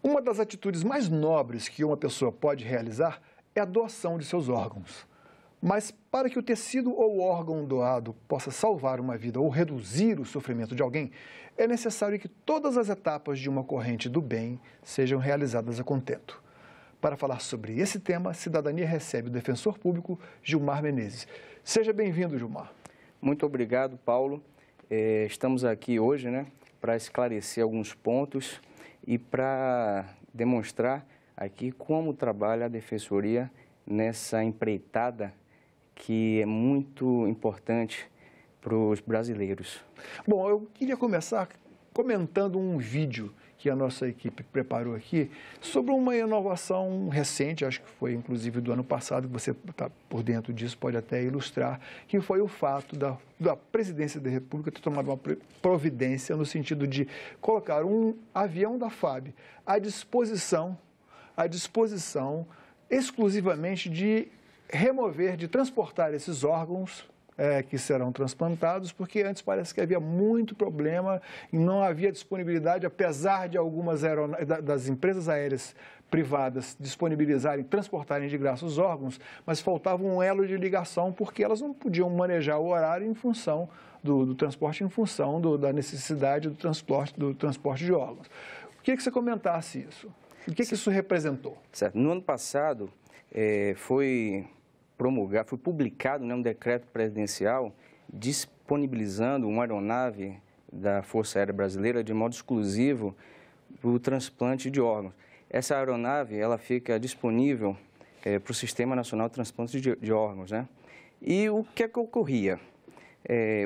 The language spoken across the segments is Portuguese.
Uma das atitudes mais nobres que uma pessoa pode realizar é a doação de seus órgãos. Mas para que o tecido ou órgão doado possa salvar uma vida ou reduzir o sofrimento de alguém, é necessário que todas as etapas de uma corrente do bem sejam realizadas a contento. Para falar sobre esse tema, Cidadania recebe o defensor público Gilmar Menezes. Seja bem-vindo, Gilmar. Muito obrigado, Paulo. Estamos aqui hoje, para esclarecer alguns pontos e para demonstrar aqui como trabalha a Defensoria nessa empreitada que é muito importante para os brasileiros. Bom, eu queria começar comentando um vídeo que a nossa equipe preparou aqui sobre uma inovação recente, acho que foi inclusive do ano passado, que você está por dentro disso, pode até ilustrar, que foi o fato da Presidência da República ter tomado uma providência no sentido de colocar um avião da FAB à disposição exclusivamente de remover, de transportar esses órgãos que serão transplantados, porque antes parece que havia muito problema e não havia disponibilidade, apesar de algumas das empresas aéreas privadas disponibilizarem, transportarem de graça os órgãos, mas faltava um elo de ligação porque elas não podiam manejar o horário em função do transporte, em função da necessidade do transporte de órgãos. Eu queria que você comentasse isso. O que isso representou? Certo. No ano passado, foi publicado um decreto presidencial disponibilizando uma aeronave da Força Aérea Brasileira de modo exclusivo para o transplante de órgãos. Essa aeronave ela fica disponível para o Sistema Nacional de Transplante de Órgãos. E o que é que ocorria?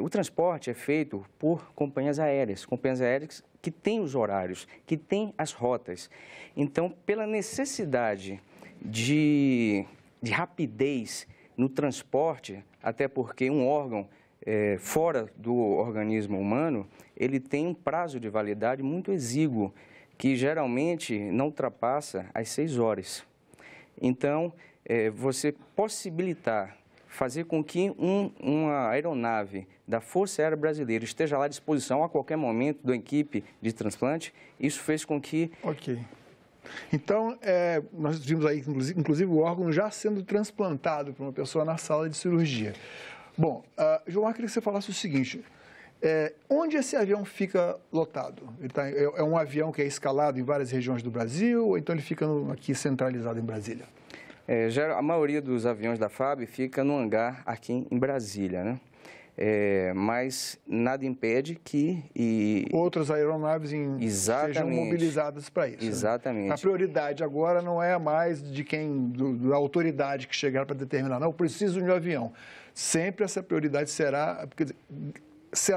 O transporte é feito por companhias aéreas que têm os horários, que têm as rotas. Então, pela necessidade de rapidez no transporte, até porque um órgão fora do organismo humano, ele tem um prazo de validade muito exíguo, que geralmente não ultrapassa as 6 horas. Então, você possibilitar fazer com que uma aeronave da Força Aérea Brasileira esteja lá à disposição a qualquer momento da equipe de transplante, isso fez com que... Ok. Então, nós vimos aí, inclusive, o órgão já sendo transplantado para uma pessoa na sala de cirurgia. Bom, João, eu queria que você falasse o seguinte, onde esse avião fica lotado? É um avião que é escalado em várias regiões do Brasil, ou então ele fica aqui centralizado em Brasília? A maioria dos aviões da FAB fica no hangar aqui em Brasília, mas nada impede que... outras aeronaves sejam mobilizadas para isso. Exatamente. A prioridade agora não é mais de da autoridade que chegar para determinar, não, eu preciso de um avião. Sempre essa prioridade será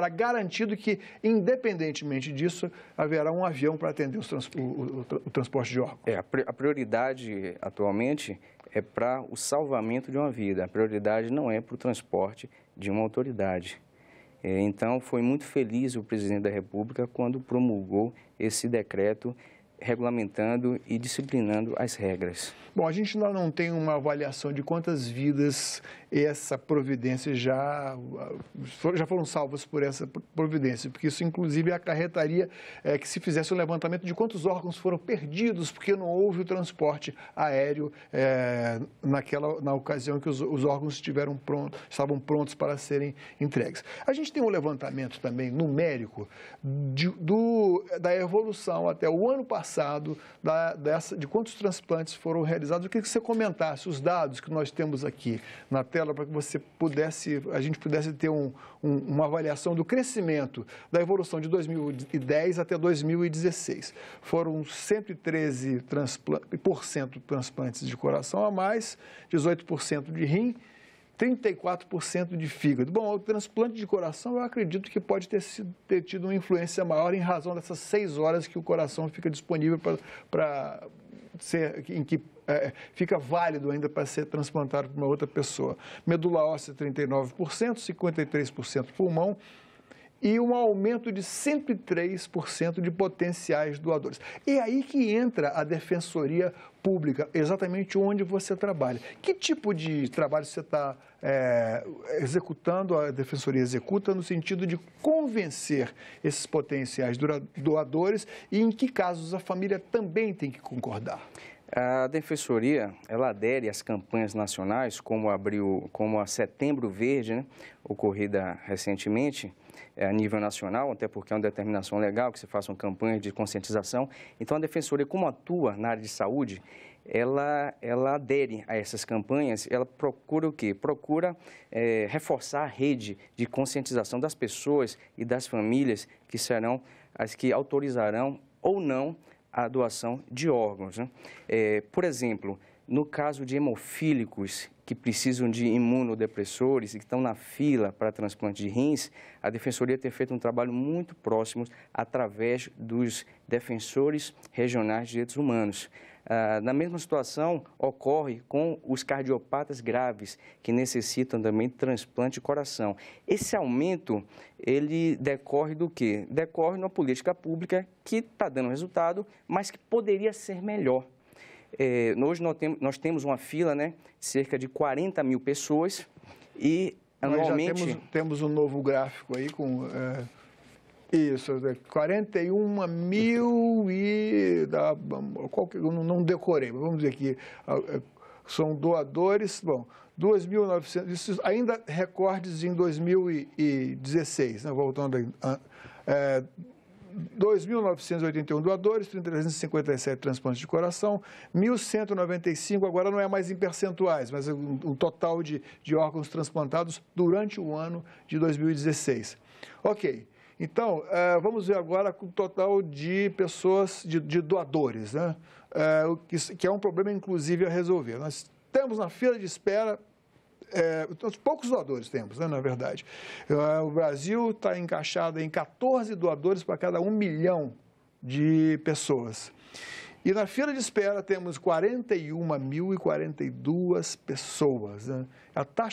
garantido que, independentemente disso, haverá um avião para atender o transporte de órgãos. A prioridade atualmente é para o salvamento de uma vida. A prioridade não é para o transporte de uma autoridade. Então, foi muito feliz o presidente da República quando promulgou esse decreto regulamentando e disciplinando as regras. Bom, a gente ainda não tem uma avaliação de quantas vidas essa providência já foram salvas por essa providência, porque isso, inclusive, acarretaria que se fizesse um levantamento de quantos órgãos foram perdidos, porque não houve o transporte aéreo na ocasião que os órgãos estavam prontos para serem entregues. A gente tem um levantamento também numérico da evolução até o ano passado de quantos transplantes foram realizados. Eu queria que você comentasse os dados que nós temos aqui na tela para que a gente pudesse ter uma avaliação do crescimento da evolução de 2010 até 2016. Foram 113% transplantes de coração a mais, 18% de rim, 34% de fígado. Bom, o transplante de coração eu acredito que pode ter tido uma influência maior em razão dessas 6 horas que o coração fica disponível fica válido ainda para ser transplantado para uma outra pessoa. Medula óssea, 39%, 53% pulmão e um aumento de 103% de potenciais doadores. É aí que entra a Defensoria Pública, exatamente onde você trabalha. Que tipo de trabalho você está executando, a Defensoria executa, no sentido de convencer esses potenciais doadores e em que casos a família também tem que concordar? A Defensoria, ela adere às campanhas nacionais, como a Setembro Verde, né, ocorrida recentemente, a nível nacional, até porque é uma determinação legal que se façam campanhas de conscientização. Então, a Defensoria, como atua na área de saúde, ela adere a essas campanhas, ela procura o quê? Procura reforçar a rede de conscientização das pessoas e das famílias que serão as que autorizarão ou não a doação de órgãos, né? Por exemplo, no caso de hemofílicos que precisam de imunodepressores e que estão na fila para transplante de rins, a Defensoria tem feito um trabalho muito próximo através dos defensores regionais de direitos humanos. Na mesma situação, ocorre com os cardiopatas graves, que necessitam também de transplante de coração. Esse aumento, ele decorre do quê? Decorre de uma política pública que está dando resultado, mas que poderia ser melhor. Hoje nós temos uma fila, né, de cerca de 40 mil pessoas e anualmente... Nós já temos um novo gráfico aí com... Isso, 41 mil e... não decorei, mas vamos dizer aqui, são doadores, bom, 2.900, isso ainda recordes em 2016, né, voltando aí, 2.981 doadores, 357 transplantes de coração, 1.195, agora não é mais em percentuais, mas o total de órgãos transplantados durante o ano de 2016. Ok. Então, vamos ver agora o total de pessoas, de doadores, né? Que é um problema, inclusive, a resolver. Nós temos na fila de espera, poucos doadores temos, né, na verdade. O Brasil está encaixado em 14 doadores para cada 1 milhão de pessoas. E na fila de espera temos 41.042 pessoas, né?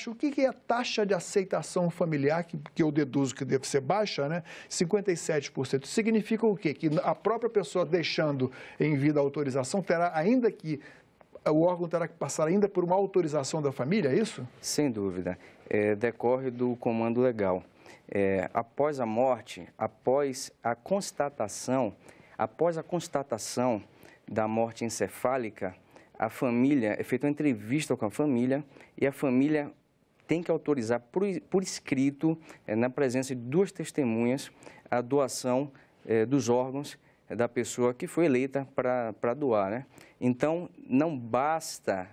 O que é a taxa de aceitação familiar, que eu deduzo que deve ser baixa, né? 57%. Significa o quê? Que a própria pessoa deixando em vida a autorização o órgão terá que passar ainda por uma autorização da família, é isso? Sem dúvida. Decorre do comando legal. Após a morte, após a constatação da morte encefálica, a família, é feita uma entrevista com a família e a família tem que autorizar por escrito, na presença de 2 testemunhas, a doação dos órgãos da pessoa que foi eleita para doar, né? Então, não basta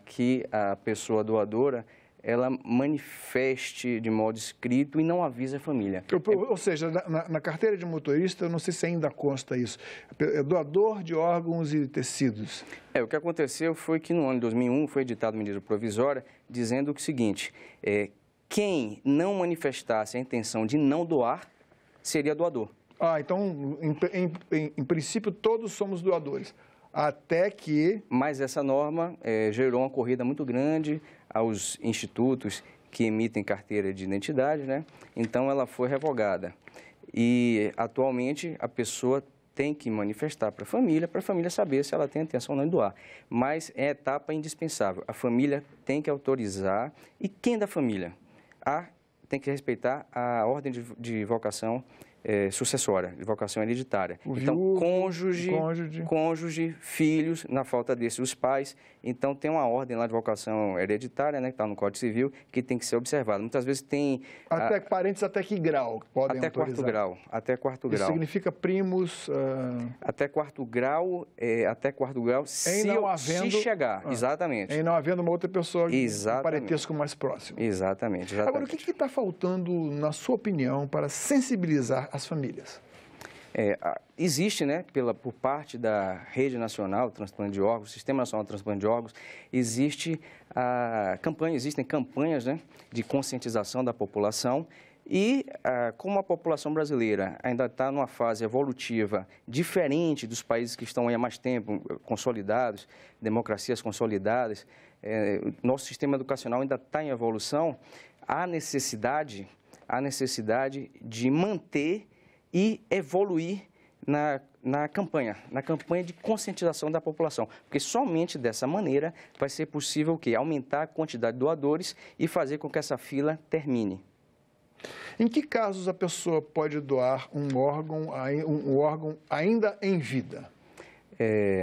que a pessoa doadora ela manifeste de modo escrito e não avise a família. Ou seja, na carteira de motorista, eu não sei se ainda consta isso, é doador de órgãos e tecidos. O que aconteceu foi que no ano de 2001 foi editada uma medida provisória dizendo o seguinte, quem não manifestasse a intenção de não doar seria doador. Então, em princípio, todos somos doadores. Até que... Mas essa norma gerou uma corrida muito grande aos institutos que emitem carteira de identidade, né? Então, ela foi revogada. E, atualmente, a pessoa tem que manifestar para a família saber se ela tem a intenção ou não de doar. Mas é etapa indispensável. A família tem que autorizar. E quem da família? Tem que respeitar a ordem de vocação sucessória, de vocação hereditária. Então, cônjuge, filhos, na falta desses, os pais. Então, tem uma ordem lá de vocação hereditária, né, que está no Código Civil, que tem que ser observada. Muitas vezes tem... Parentes até que grau podem autorizar? Até quarto grau. Isso significa primos... Até quarto grau, se chegar, exatamente. Em não havendo uma outra pessoa de parentesco mais próximo. Exatamente. Agora, o que está faltando, na sua opinião, para sensibilizar as famílias? Existe, né, por parte da Rede Nacional de Transplante de Órgãos, Sistema Nacional de Transplante de Órgãos, existem campanhas, né, de conscientização da população e como a população brasileira ainda está numa fase evolutiva diferente dos países que estão aí há mais tempo, consolidados, democracias consolidadas, nosso sistema educacional ainda está em evolução, há necessidade a necessidade de manter e evoluir na campanha de conscientização da população, porque somente dessa maneira vai ser possível o quê? Aumentar a quantidade de doadores e fazer com que essa fila termine. Em que casos a pessoa pode doar um órgão ainda em vida?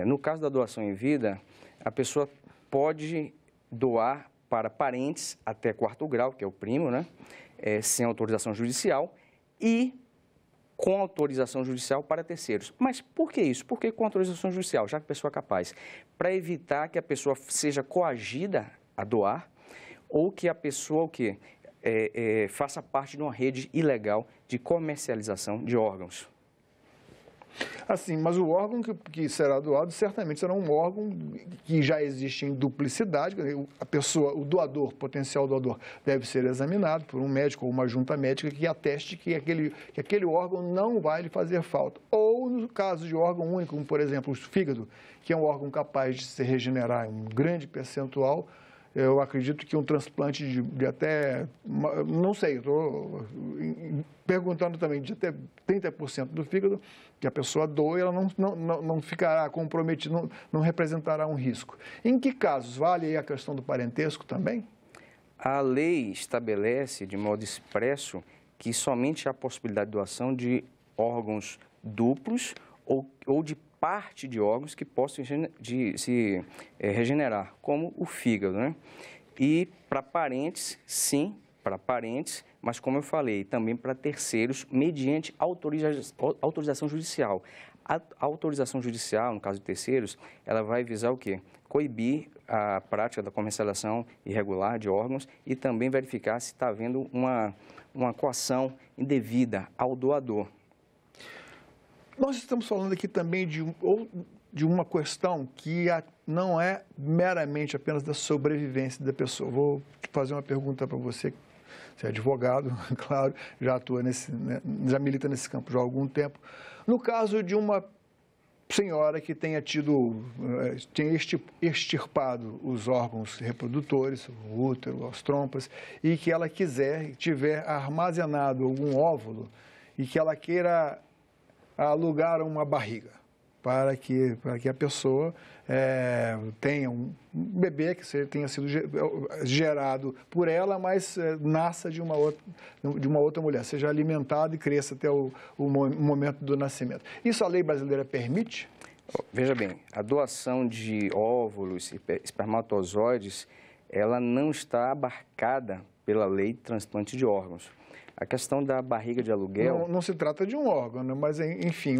No caso da doação em vida, a pessoa pode doar para parentes até 4º grau, que é o primo, né? Sem autorização judicial, e com autorização judicial para terceiros. Mas por que isso? Por que com autorização judicial, já que a pessoa é capaz? Para evitar que a pessoa seja coagida a doar ou que a pessoa faça parte de uma rede ilegal de comercialização de órgãos. Assim, mas o órgão que será doado certamente será um órgão que já existe em duplicidade. A pessoa, o doador, potencial doador, deve ser examinado por um médico ou uma junta médica que ateste que aquele órgão não vai lhe fazer falta. Ou no caso de órgão único, como por exemplo o fígado, que é um órgão capaz de se regenerar em um grande percentual. Eu acredito que um transplante de até, não sei, estou perguntando também, de até 30% do fígado, que a pessoa doa, ela não ficará comprometida, não representará um risco. Em que casos? Vale aí a questão do parentesco também? A lei estabelece de modo expresso que somente há possibilidade de doação de órgãos duplos ou de parte de órgãos que possam se regenerar, como o fígado, né? E para parentes, sim, para parentes, mas como eu falei, também para terceiros, mediante autorização judicial. A autorização judicial, no caso de terceiros, ela vai visar o quê? Coibir a prática da comercialização irregular de órgãos e também verificar se está havendo uma coação indevida ao doador. Nós estamos falando aqui também de uma questão que não é meramente apenas da sobrevivência da pessoa. Vou fazer uma pergunta para você. Você é advogado, claro, já atua já milita nesse campo já há algum tempo. No caso de uma senhora que tenha extirpado os órgãos reprodutores, o útero, as trompas, e que ela tiver armazenado algum óvulo e que ela queira alugar uma barriga para que a pessoa tenha um bebê que tenha sido gerado por ela, mas nasça de uma outra mulher, seja alimentado e cresça até o momento do nascimento. Isso a lei brasileira permite? Veja bem, a doação de óvulos e espermatozoides, ela não está abarcada pela lei de transplante de órgãos. A questão da barriga de aluguel... Não se trata de um órgão, né? Mas, enfim,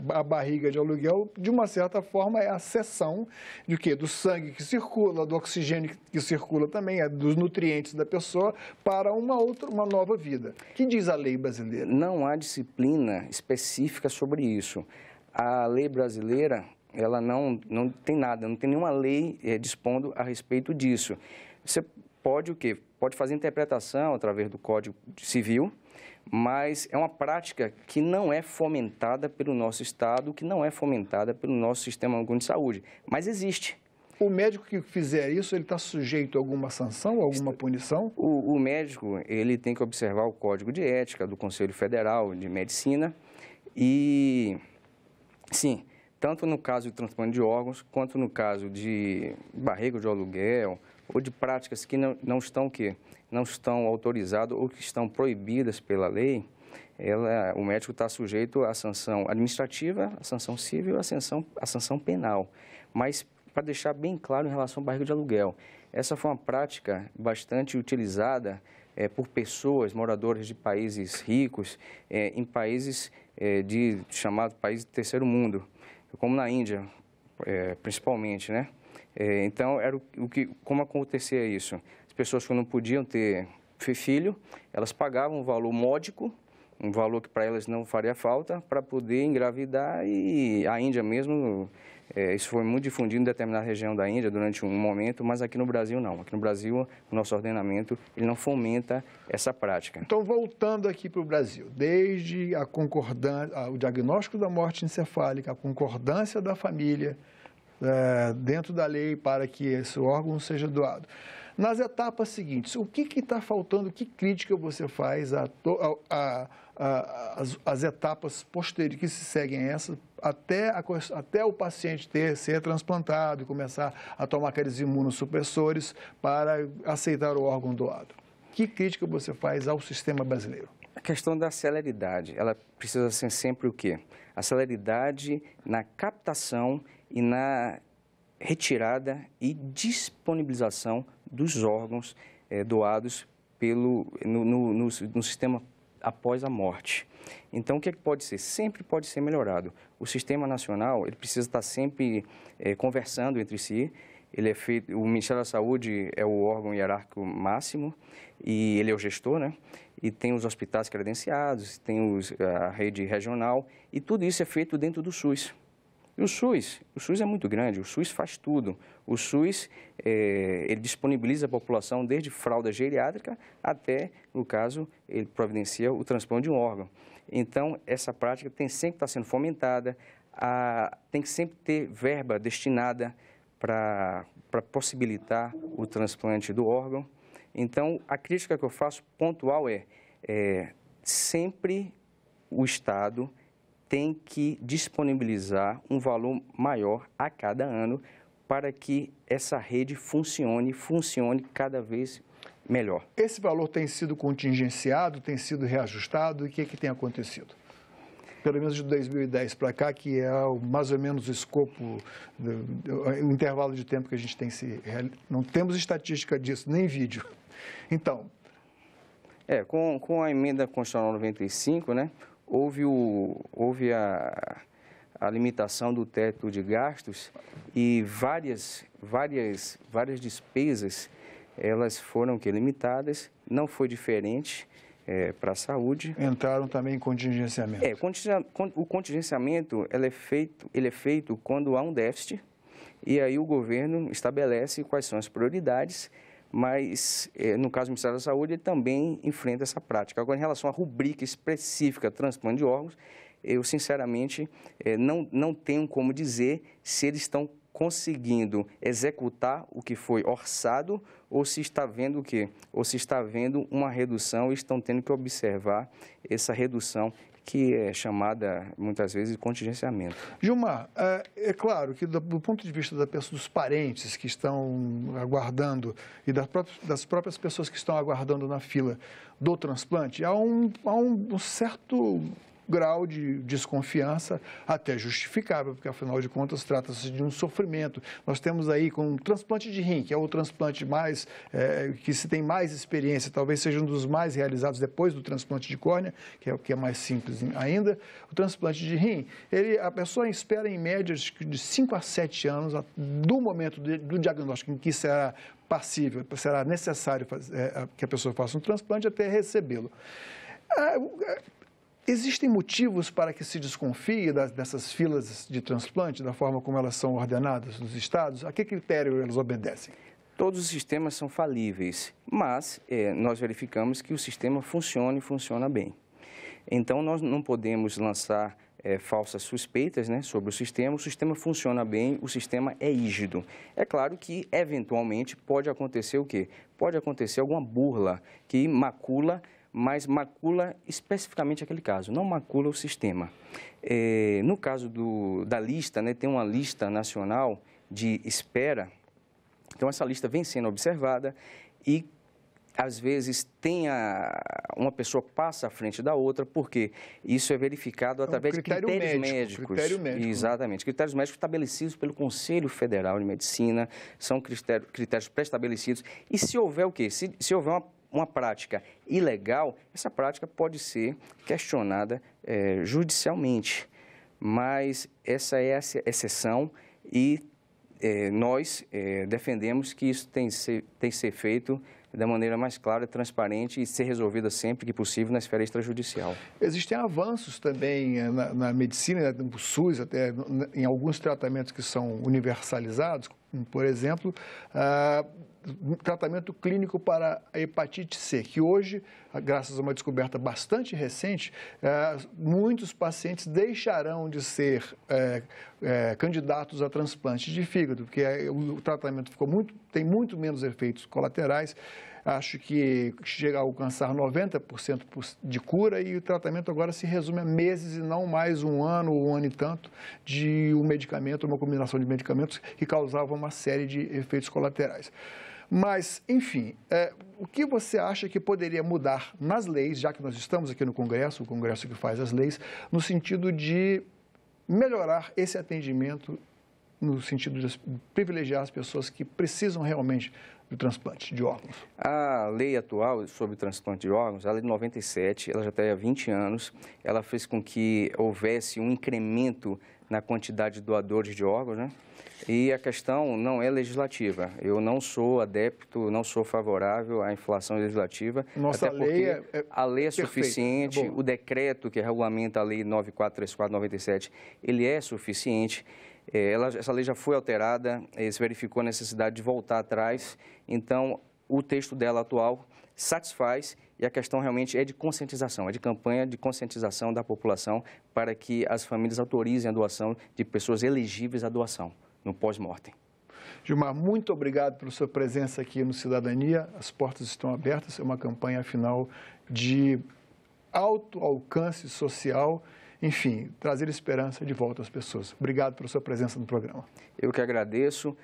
a barriga de aluguel, de uma certa forma, é a cessão de quê? Do sangue que circula, do oxigênio que circula também, dos nutrientes da pessoa para uma nova vida. O que diz a lei brasileira? Não há disciplina específica sobre isso. A lei brasileira, ela não tem nada, não tem nenhuma lei dispondo a respeito disso. Você pode o quê? Pode fazer interpretação através do Código Civil, mas é uma prática que não é fomentada pelo nosso Estado, que não é fomentada pelo nosso Sistema Único de Saúde, mas existe. O médico que fizer isso, ele está sujeito a alguma sanção, alguma punição? O médico, ele tem que observar o Código de Ética do Conselho Federal de Medicina e, sim, tanto no caso de transplante de órgãos, quanto no caso de barriga de aluguel, ou de práticas que não estão autorizadas ou que estão proibidas pela lei, o médico está sujeito à sanção administrativa, à sanção civil, à sanção penal. Mas, para deixar bem claro em relação à barriga de aluguel, essa foi uma prática bastante utilizada por pessoas, moradores de países ricos, em países chamados países de terceiro mundo, como na Índia, principalmente, né? Então, como acontecia isso? As pessoas que não podiam ter filho, elas pagavam um valor módico, um valor que para elas não faria falta, para poder engravidar, e a Índia mesmo, isso foi muito difundido em determinada região da Índia durante um momento, mas aqui no Brasil não. Aqui no Brasil, o nosso ordenamento, ele não fomenta essa prática. Então, voltando aqui para o Brasil, desde o diagnóstico da morte encefálica, a concordância da família, dentro da lei para que esse órgão seja doado. Nas etapas seguintes, o que está faltando, que crítica você faz às etapas posteriores que se seguem a essa, até o paciente ser transplantado e começar a tomar aqueles imunossupressores para aceitar o órgão doado? Que crítica você faz ao sistema brasileiro? A questão da celeridade, ela precisa ser sempre o quê? A celeridade na captação e na retirada e disponibilização dos órgãos doados no sistema após a morte. Então, o que pode ser? Sempre pode ser melhorado. O sistema nacional, ele precisa estar sempre conversando entre si. O Ministério da Saúde é o órgão hierárquico máximo e ele é o gestor, né? E tem os hospitais credenciados, tem a rede regional e tudo isso é feito dentro do SUS. E o SUS é muito grande, o SUS faz tudo. O SUS, ele disponibiliza a população desde fralda geriátrica até, no caso, ele providencia o transplante de um órgão. Então, essa prática tem sempre que estar sendo fomentada, tem que sempre ter verba destinada para possibilitar o transplante do órgão. Então, a crítica que eu faço pontual sempre o Estado tem que disponibilizar um valor maior a cada ano para que essa rede funcione cada vez melhor. Esse valor tem sido contingenciado, tem sido reajustado? E o que tem acontecido? Pelo menos de 2010 para cá, que é mais ou menos o escopo, o intervalo de tempo que a gente tem não temos estatística disso, nem vídeo. Então... Com a emenda constitucional 95, né, houve a limitação do teto de gastos e várias despesas, elas foram limitadas, não foi diferente para a saúde. Entraram também em contingenciamento. O contingenciamento ele é feito quando há um déficit e aí o governo estabelece quais são as prioridades, mas no caso do Ministério da Saúde ele também enfrenta essa prática. Agora, em relação à rubrica específica transplante de órgãos, eu sinceramente não tenho como dizer se eles estão conseguindo executar o que foi orçado ou se está vendo o quê? Ou se está vendo uma redução e estão tendo que observar essa redução que é chamada, muitas vezes, de contingenciamento. Gilmar, é claro que do ponto de vista dos parentes que estão aguardando e das próprias pessoas que estão aguardando na fila do transplante, há um certo grau de desconfiança até justificável, porque, afinal de contas, trata-se de um sofrimento. Nós temos aí com o transplante de rim, que é o transplante que se tem mais experiência, talvez seja um dos mais realizados depois do transplante de córnea, que é o que é mais simples ainda. O transplante de rim, a pessoa espera, em média, de 5 a 7 anos do momento do diagnóstico em que será passível, será necessário que a pessoa faça um transplante até recebê-lo. Existem motivos para que se desconfie dessas filas de transplante, da forma como elas são ordenadas nos estados? A que critério elas obedecem? Todos os sistemas são falíveis, mas nós verificamos que o sistema funciona bem. Então, nós não podemos lançar falsas suspeitas, né, sobre o sistema funciona bem, o sistema é rígido. É claro que, eventualmente, pode acontecer o quê? Pode acontecer alguma burla que macula, mas macula especificamente aquele caso, não macula o sistema. No caso da lista, né, tem uma lista nacional de espera, então essa lista vem sendo observada e às vezes uma pessoa passa à frente da outra, porque isso é verificado através de critérios médicos. Critério médico. Exatamente, critérios médicos estabelecidos pelo Conselho Federal de Medicina, são critérios pré-estabelecidos, e se houver o quê? Se houver uma prática ilegal, essa prática pode ser questionada judicialmente, mas essa é a exceção e nós defendemos que isso tem que ser feito da maneira mais clara, transparente e ser resolvida sempre que possível na esfera extrajudicial. Existem avanços também na medicina, no SUS, até em alguns tratamentos que são universalizados, por exemplo, tratamento clínico para a hepatite C, que hoje, graças a uma descoberta bastante recente, muitos pacientes deixarão de ser candidatos a transplante de fígado, porque o tratamento tem muito menos efeitos colaterais. Acho que chega a alcançar 90% de cura e o tratamento agora se resume a meses e não mais um ano ou um ano e tanto de um medicamento, uma combinação de medicamentos que causava uma série de efeitos colaterais. Mas, enfim, o que você acha que poderia mudar nas leis, já que nós estamos aqui no Congresso, o Congresso que faz as leis, no sentido de melhorar esse atendimento, no sentido de privilegiar as pessoas que precisam realmente do transplante de órgãos? A lei atual sobre transplante de órgãos, a lei de 97, ela já está há 20 anos, ela fez com que houvesse um incremento na quantidade de doadores de órgãos, né? E a questão não é legislativa. Eu não sou adepto, não sou favorável à inflação legislativa. Nossa até lei a lei é perfeita, suficiente, o decreto que regulamenta a lei 9434/97, ele é suficiente. Essa lei já foi alterada, se verificou a necessidade de voltar atrás, então o texto dela atual satisfaz e a questão realmente é de conscientização, é de campanha de conscientização da população para que as famílias autorizem a doação de pessoas elegíveis à doação no pós-mortem. Gilmar, muito obrigado pela sua presença aqui no Cidadania. As portas estão abertas, é uma campanha, afinal, de alto alcance social. Enfim, trazer esperança de volta às pessoas. Obrigado pela sua presença no programa. Eu que agradeço.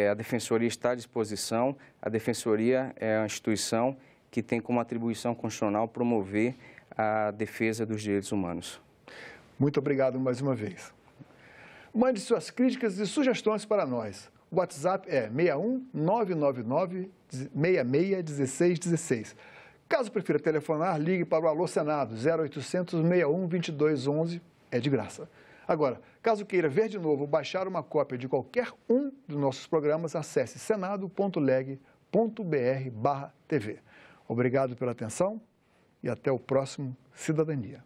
A Defensoria está à disposição. A Defensoria é uma instituição que tem como atribuição constitucional promover a defesa dos direitos humanos. Muito obrigado mais uma vez. Mande suas críticas e sugestões para nós. O WhatsApp é 61 999 66 16 16. Caso prefira telefonar, ligue para o Alô Senado, 0800 61 22 11, é de graça. Agora, caso queira ver de novo ou baixar uma cópia de qualquer um dos nossos programas, acesse senado.leg.br/TV. Obrigado pela atenção e até o próximo Cidadania.